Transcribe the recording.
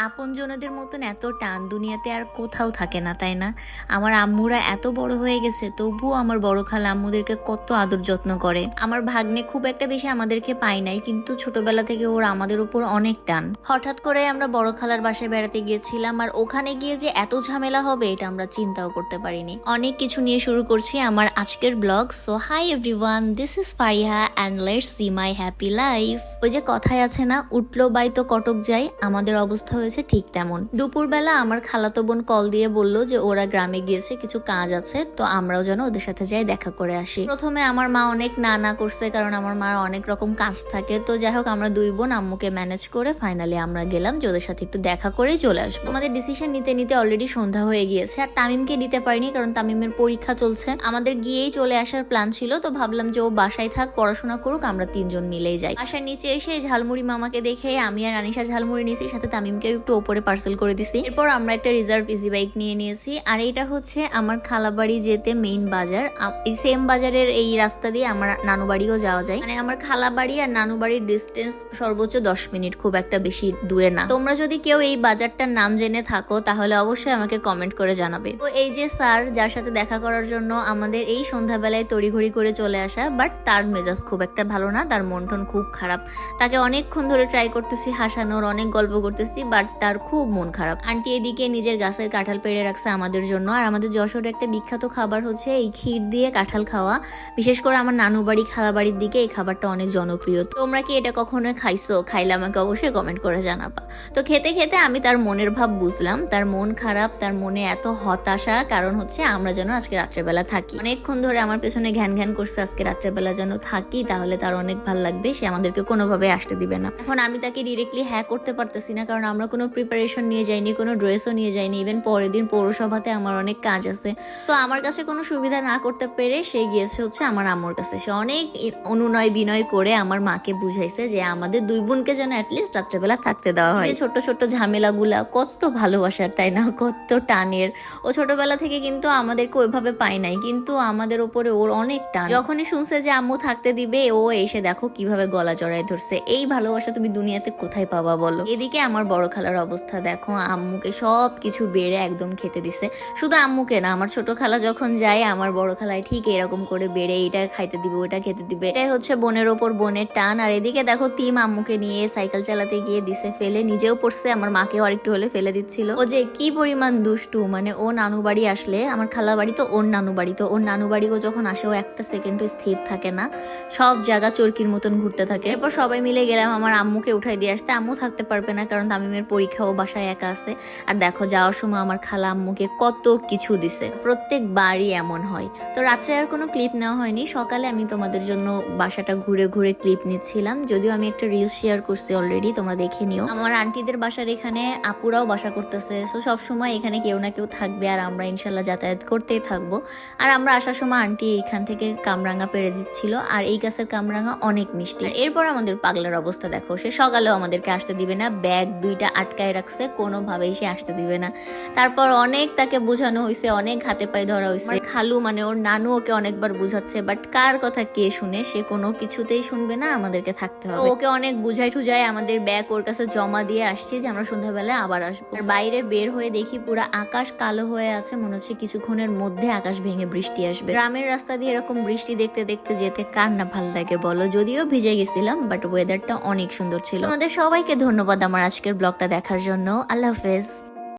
আপনজনদের মতন এত টান দুনিয়াতে আর কোথাও থাকে না, তাই না? আমার আম্মুরা এত বড় হয়ে গেছে, তবুও আমার বড় খালা আম্মুদেরকে কত আদর যত্ন করে। আমার ভাগ্নে খুব একটা বেশি আমাদেরকে পায় নাই, কিন্তু ছোটবেলা থেকে ওরা আমাদের উপর অনেক টান। হঠাৎ করে আমরা বড় খালার বাসায় বেড়াতে গিয়েছিলাম, আর ওখানে গিয়ে যে এত ঝামেলা হবে এটা আমরা চিন্তাও করতে পারিনি। অনেক কিছু নিয়ে শুরু করছি আমার আজকের blog. So hi everyone, this is Fariha and let's see my happy life. ওই যে কথায় আছে না, উঠলো বাই তো কটক যাই, আমাদের অবস্থা হয়েছে ঠিক তেমন। দুপুরবেলা আমার খালাতো বোন কল দিয়ে বলল যে ওরা গ্রামে গিয়েছে, কিছু কাজ আছে, তো আমরাও যেন ওদের সাথে যাই দেখা করে আসি। প্রথমে আমার মা অনেক না করছে, কারণ আমার মার অনেক রকম কাজ থাকে। তো যাই হোক, আমরা দুই বোন আম্মুকে ম্যানেজ করে ফাইনালি আমরা গেলাম যে ওদের সাথে একটু দেখা করেই চলে আসবো। আমাদের ডিসিশন নিতে নিতে অলরেডি সন্ধ্যা হয়ে গিয়েছে, আর তামিমকে দিতে পারিনি কারণ তামিমের পরীক্ষা চলছে। আমাদের গিয়েই চলে আসার প্ল্যান ছিল, তো ভাবলাম যে ও বাসায় থাক, পড়াশোনা করুক, আমরা তিনজন মিলেই যাই। বাসার নিচে এসে ঝালমুড়ি মামাকে দেখে আমি আর আনিশা ঝালমুড়ি নিয়েছি, সাথে তামিমকে একটু ওপরে পার্সেল করে দিছি। এরপর আমরা একটা রিজার্ভ ইজি বাইক নিয়ে নিয়েছি, আর এটা হচ্ছে আমার খালাবাড়ি যেতে মেইন বাজার। এই সেম বাজারের এই রাস্তা দিয়ে আমার নানু বাড়িও যাওয়া যায়, মানে আমার খালাবাড়ি আর নানু বাড়ির ডিস্টেন্স সর্বোচ্চ 10 মিনিট, খুব একটা বেশি দূরে না। তোমরা যদি কেউ এই বাজারটার নাম জেনে থাকো তাহলে অবশ্যই আমাকে কমেন্ট করে জানাবে। তো এই যে স্যার যার সাথে দেখা করার জন্য আমাদের এই সন্ধ্যাবেলায় তড়িঘড়ি করে চলে আসা, বাট তার মেজাজ খুব একটা ভালো না, তার মন টন খুব খারাপ। তাকে অনেকক্ষণ ধরে ট্রাই করতেছি হাসানোর, অনেক গল্প করতেছি, বাট তার খুব মন খারাপ। আন্টি এদিকে নিজের গাছের কাঁঠাল পেড়ে রাখছে আমাদের জন্য। আর আমাদের যশোর একটা বিখ্যাত খাবার হচ্ছে এই ক্ষীর দিয়ে কাঁঠাল খাওয়া, বিশেষ করে আমার নানু বাড়ি খালা বাড়ির দিকে এই খাবারটা অনেক জনপ্রিয়। তোমরা কি এটা কখনো খাইছো? খাইলে আমাকে অবশ্যই কমেন্ট করে জানাবা। তো খেতে খেতে আমি তার মনের ভাব বুঝলাম, তার মন খারাপ, তার মনে এত হতাশা, কারণ হচ্ছে আমরা যেন আজকে রাত্রেবেলা থাকি। অনেকক্ষণ ধরে আমার পেছনে ঘ্যান ঘ্যান করছে আজকে রাত্রেবেলা যেন থাকি, তাহলে তার অনেক ভালো লাগবে, সে আমাদেরকে কোনোভাবে আসতে দিবে না। এখন আমি তাকে ডিরেক্টলি হ্যাঁ করতে পারতেছি না, কারণ আমরা কোনো প্রিপারেশন নিয়ে যাইনি, কোনো ড্রেসও নিয়ে যাইনি। ইভেন পরের দিন পৌরসভাতে আমার অনেক কাজ আছে। সো আমার কাছে কোনো সুবিধা না করতে পেরে সে গিয়েছে হচ্ছে আমার আম্মুর কাছে। সে অনেক অনুনয় বিনয় করে আমার মাকে বুঝাইছে যে আমাদের দুই বোনকে যেন অ্যাটলিস্ট রাত্রেবেলা থাকতে দেওয়া হয়। ছোট ছোট ঝামেলাগুলা কত ভালোবাসার, তাই না? কত টানের। ও ছোটবেলা থেকে কিন্তু আমাদেরকে ওইভাবে পায় নাই, কিন্তু আমাদের উপরে ওর অনেক টান। যখনই শুনছে যে আম্মু থাকতে দিবে, ও এসে দেখো কিভাবে গলা জড়ায় ধরছে। এই ভালোবাসা তুমি দুনিয়াতে কোথায় পাবা বলো? এদিকে আমার বড় খালার অবস্থা দেখো, আম্মুকে সব কিছু বেড়ে একদম খেতে দিছে। শুধু আম্মুকে না, আমার ছোট খালা যখন যায় আমার বড় খালায় ঠিক এরকম করে বেড়ে এটা খাইতে দিবে, ওটা খেতে দিবে। এটাই হচ্ছে বোনের ওপর বোনের টান। আর এদিকে দেখো তিম আম্মুকে নিয়ে সাইকেল চালাতে গিয়ে দিছে ফেলে, নিজেও পড়ছে, আমার মাকেও আরেকটু হলে ফেলে দিচ্ছিল। ও যে কি পরিমাণ দুষ্টু, মানে ও নানু বাড়ি আসলে, আমার খালা বাড়ি তো ওর নানু বাড়ি, তো ওর নানু বাড়িও যখন আসে ও একটা সেকেন্ডও স্থির থাকে না, সব জায়গা চরকির মতন ঘুরতে থাকে। এরপর সবাই মিলে গেলাম আমার আম্মুকে উঠাই দিয়ে আসতে। আম্মু থাকতে পারবে না কারণ তামিমের পরীক্ষা, ও বাসায় একা আছে। আর দেখো যাওয়ার সময় আমার খালা আম্মুকে কত কিছু দিছে, প্রত্যেকবারই এমন হয়। তো রাত্রে আর কোনো ক্লিপ নেওয়া হয়নি, সকালে আমি তোমাদের জন্য বাসাটা ঘুরে ঘুরে ক্লিপ নিচ্ছিলাম। যদিও আমি একটা রিলস শেয়ার করছি অলরেডি, তোমরা দেখে নিও। আমার আন্টিদের বাসার এখানে আপুরাও বাসা করতেছে, সো সবসময় এখানে কেউ না কেউ থাকবে, আর আমরা ইনশাল্লাহ যাতায়াত করতেই থাকবো। আর আমরা আসার সময় আন্টি এখান থেকে কামরাঙা পেড়ে দিচ্ছিল, আর এই গাছের কামরাঙা অনেক মিষ্টি। এরপর আমাদের পাগলার অবস্থা দেখো, সে সকালেও আমাদেরকে আসতে দিবে না, ব্যাগ দুইটা আটকায় রাখছে, কোনোভাবেই সে আসতে দিবে না। তারপর অনেক তাকে বোঝানো হয়েছে, অনেক হাতে পায়ে ধরা হয়েছে। খালু মানে ওর নানু ওকে অনেকবার বুঝাচ্ছে, বাট কার কথা কে শুনে? সে কোনো কিছুতেই শুনবে না, আমাদেরকে থাকতে হবে। ওকে অনেক বুঝাই টুজাই আমাদের ব্যাগ ওর কাছে জমা দিয়ে আসছি যে আমরা সন্ধ্যাবেলায় আবার আসবো। আর বাইরে বের হয়ে দেখি পুরো আকাশ কালো হয়ে আছে, মনে হচ্ছে কিছুক্ষণের মধ্যে আকাশ ভেঙে বৃষ্টি আসবে। গ্রামের রাস্তা দিয়ে এরকম বৃষ্টি দেখতে দেখতে যেতে কার না ভালো লাগে বলো? যদিও ভিজে গেছিলাম, বাট ওয়েদারটা অনেক সুন্দর ছিল। তোমাদের সবাইকে ধন্যবাদ আমার আজকের ব্লগটা দেখার জন্য। আল্লাহ হাফেজ।